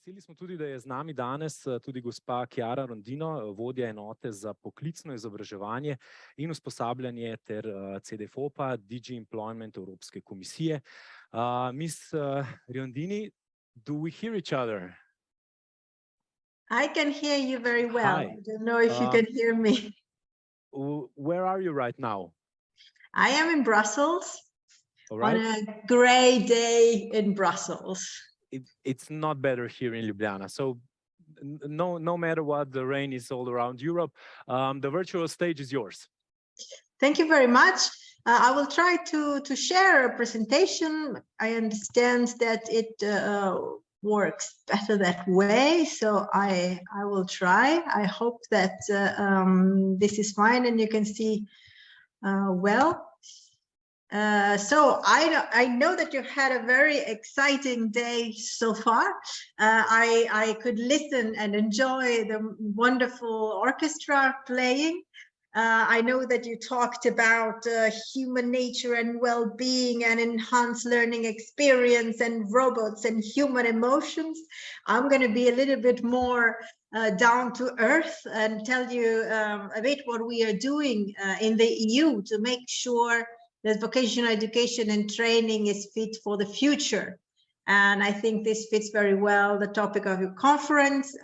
Veseli smo tudi, da je z nami danes tudi gospa Chiara Riondino, vodja enote za poklicno izobraževanje in usposabljanje ter Cedefopa, DG Employment Evropske komisije. Miss Riondini, do we hear each other? I can hear you very well. Hi. I don't know if you can hear me. Where are you right now? I am in Brussels. All right. On a gray day in Brussels. It's not better here in Ljubljana. So no matter what, the rain is all around Europe. The virtual stage is yours. Thank you very much. I will try to share a presentation. I understand that it works better that way, so I will try. I hope that this is fine and you can see well. So I know that you've had a very exciting day so far. I could listen and enjoy the wonderful orchestra playing. I know that you talked about human nature and well-being and enhanced learning experience and robots and human emotions. I'm going to be a little bit more down to earth and tell you a bit what we are doing in the EU to make sure that vocational education and training is fit for the future. And I think this fits very well the topic of your conference,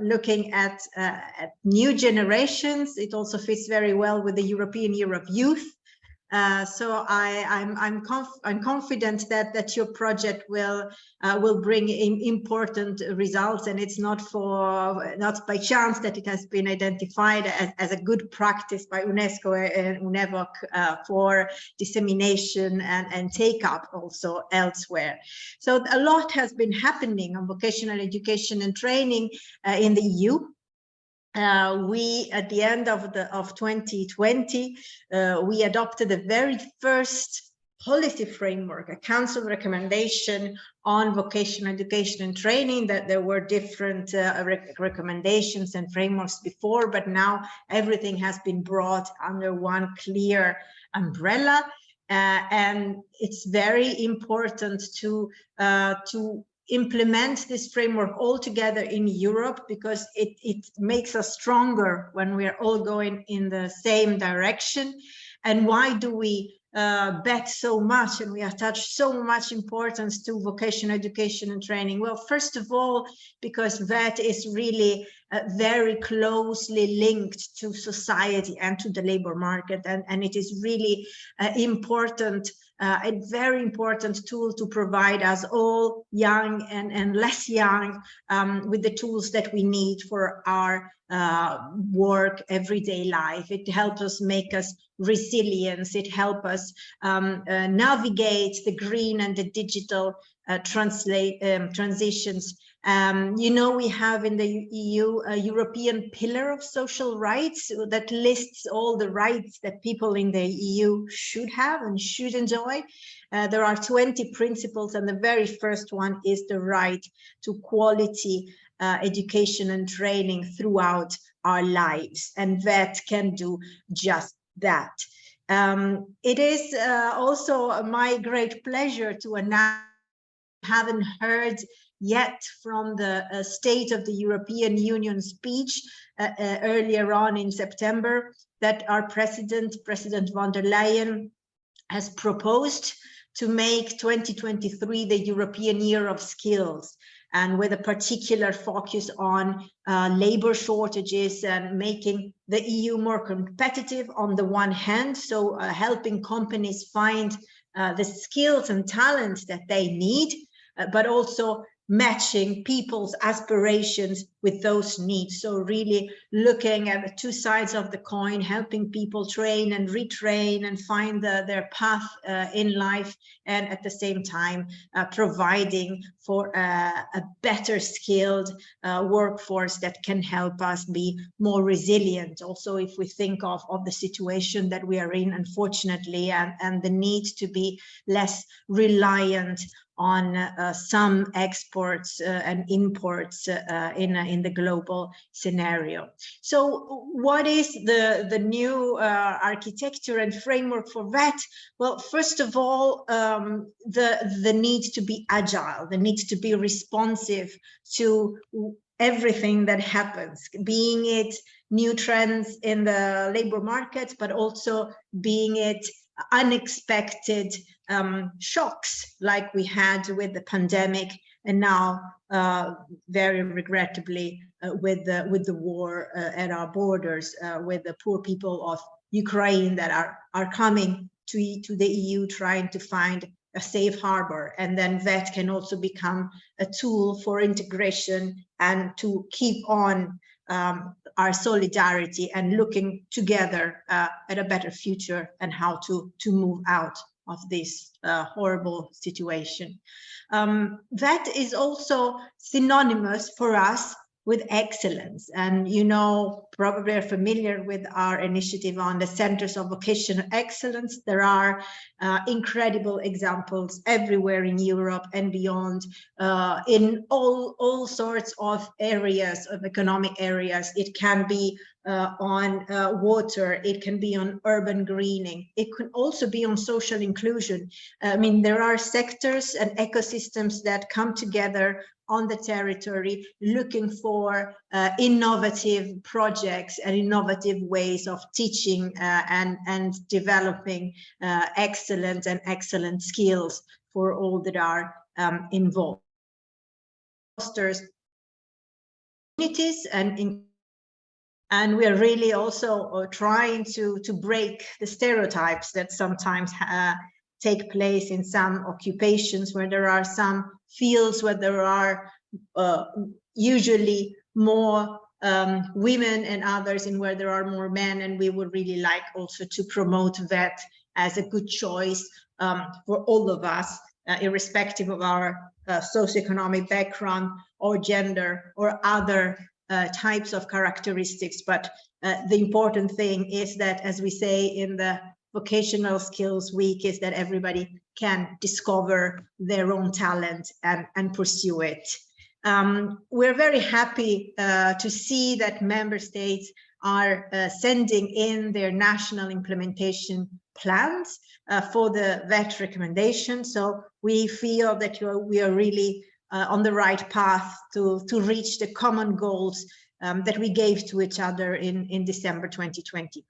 looking at new generations. It also fits very well with the European Year of Youth. So I'm confident that your project will bring important results, and it's not by chance that it has been identified as a good practice by UNESCO and UNEVOC for dissemination and take up also elsewhere. So a lot has been happening on vocational education and training in the EU. We, at the end of 2020, we adopted the very first policy framework, a council recommendation on vocational education and training. That there were different recommendations and frameworks before, but now everything has been brought under one clear umbrella. And it's very important to implement this framework all together in Europe, because it makes us stronger when we are all going in the same direction. And why do we bet so much and we attach so much importance to vocational education and training? Well, first of all, because that is really very closely linked to society and to the labor market, and it is really important, a very important tool to provide us all, young and less young, with the tools that we need for our work, everyday life. It helps us make us resilient. It helps us navigate the green and the digital transitions. You know, we have in the EU a European pillar of social rights that lists all the rights that people in the EU should have and should enjoy. There are 20 principles, and the very first one is the right to quality education and training throughout our lives, and that can do just that. It is also my great pleasure to announce, haven't heard yet from the State of the European Union speech earlier on in September, that our President von der Leyen, has proposed to make 2023 the European Year of Skills, and with a particular focus on labor shortages and making the EU more competitive on the one hand, so helping companies find the skills and talents that they need, but also matching people's aspirations with those needs. So really looking at the two sides of the coin, helping people train and retrain and find their path in life, and at the same time providing for a better skilled workforce that can help us be more resilient. Also, if we think of the situation that we are in, unfortunately, and the need to be less reliant on some exports and imports in in the global scenario. So what is the new architecture and framework for that? Well, first of all, the need to be agile, the need to be responsive to everything that happens, being it new trends in the labor market, but also being it unexpected shocks like we had with the pandemic, and now very regrettably with the war at our borders, with the poor people of Ukraine that are coming to the EU trying to find a safe harbor, and then that can also become a tool for integration and to keep on our solidarity and looking together at a better future and how to move out of this horrible situation. That is also synonymous for us with excellence. And you know, probably are familiar with our initiative on the Centers of Vocational Excellence. There are incredible examples everywhere in Europe and beyond, in all sorts of areas, of economic areas. It can be on water, it can be on urban greening, it can also be on social inclusion. I mean, there are sectors and ecosystems that come together on the territory looking for innovative projects and innovative ways of teaching and developing excellent skills for all that are involved. Fosters communities and we are really also trying to break the stereotypes that sometimes take place in some occupations, where there are some fields where there are usually more women and others, and where there are more men, and we would really like also to promote that as a good choice for all of us, irrespective of our socioeconomic background or gender or other types of characteristics. But the important thing is that, as we say in the Vocational Skills Week, is that everybody can discover their own talent and pursue it. We're very happy to see that member states are sending in their national implementation plans for the VET recommendation. So we feel that we are really on the right path to reach the common goals that we gave to each other in December 2020.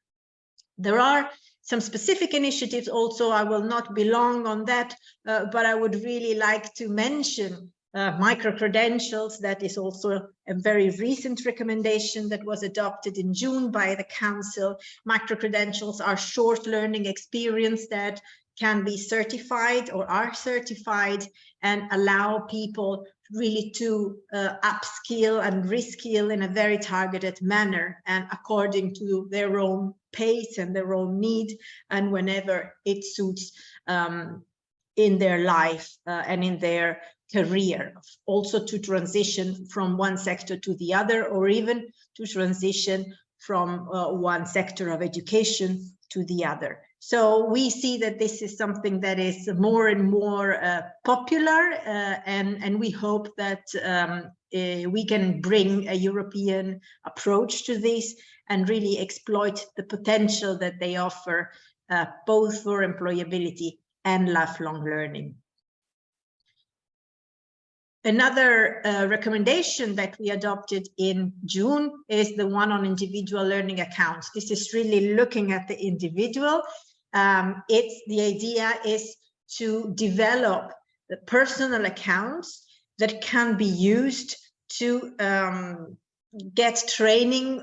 There are some specific initiatives also. I will not be long on that, but I would really like to mention micro-credentials. That is also a very recent recommendation that was adopted in June by the Council. Micro-credentials are short learning experience that can be certified or are certified and allow people really to upskill and reskill in a very targeted manner and according to their own pace and their own need, and whenever it suits in their life and in their career. Also to transition from one sector to the other, or even to transition from one sector of education to the other. So we see that this is something that is more and more popular, and we hope that we can bring a European approach to this and really exploit the potential that they offer, both for employability and lifelong learning. Another recommendation that we adopted in June is the one on individual learning accounts. This is really looking at the individual. The idea is to develop the personal accounts that can be used to get training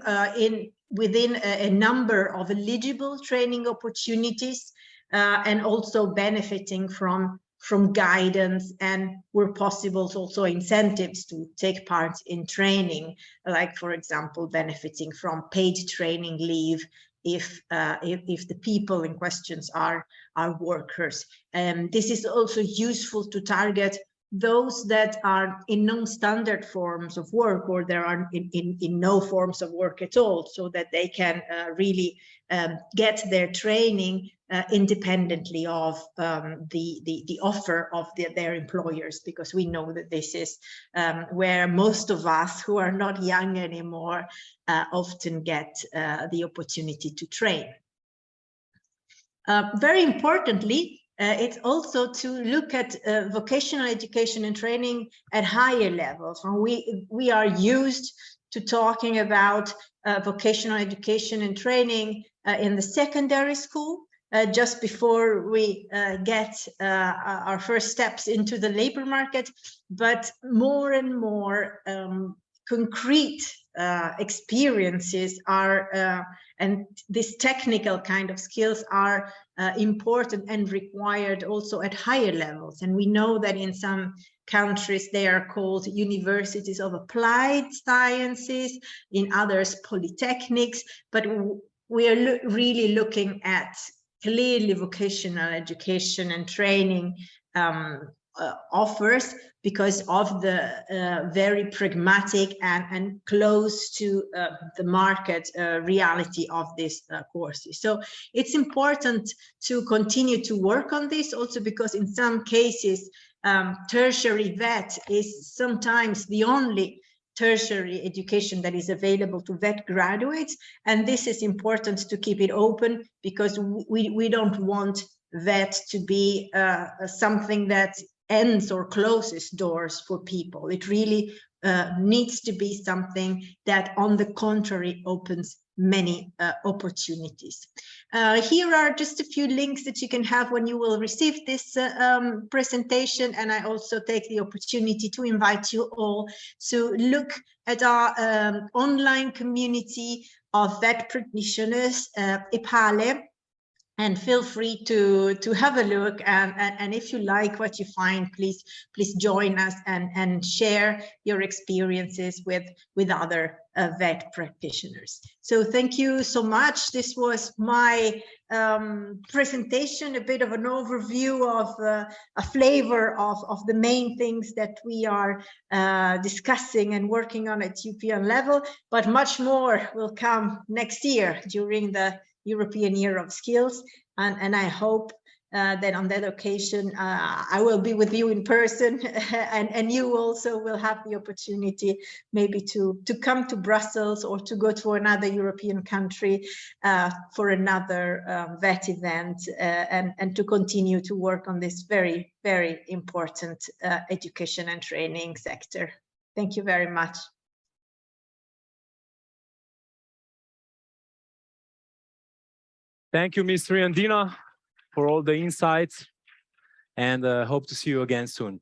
within a number of eligible training opportunities, and also benefiting from guidance, and where possible also incentives to take part in training, like for example benefiting from paid training leave if the people in questions are workers. And this is also useful to target those that are in non-standard forms of work, or there are in no forms of work at all, so that they can really get their training independently of the offer of their employers, because we know that this is where most of us who are not young anymore often get the opportunity to train. Very importantly, it's also to look at vocational education and training at higher levels. We are used to talking about vocational education and training in the secondary school, just before we get our first steps into the labor market, but more and more concrete experiences are, and these technical kind of skills are important and required also at higher levels. And we know that in some countries they are called universities of applied sciences, in others polytechnics, but we are really looking at clearly vocational education and training offers, because of the very pragmatic and close to the market reality of these courses. So it's important to continue to work on this, also because in some cases tertiary vet is sometimes the only tertiary education that is available to vet graduates, and this is important to keep it open, because we don't want vet to be something that ends or closes doors for people. It really needs to be something that, on the contrary, opens many opportunities. Here are just a few links that you can have when you will receive this presentation, and I also take the opportunity to invite you all to look at our online community of vet practitioners, EPALE, and feel free to have a look, and if you like what you find, please join us and share your experiences with other vet practitioners. So thank you so much. This was my presentation, a bit of an overview of a flavor of the main things that we are discussing and working on at European level, but much more will come next year during the European Year of Skills, and I hope that on that occasion I will be with you in person, and you also will have the opportunity maybe to come to Brussels or to go to another European country for another vet event, and to continue to work on this very, very important education and training sector. Thank you very much. Thank you, Ms. Riondino, for all the insights, and hope to see you again soon.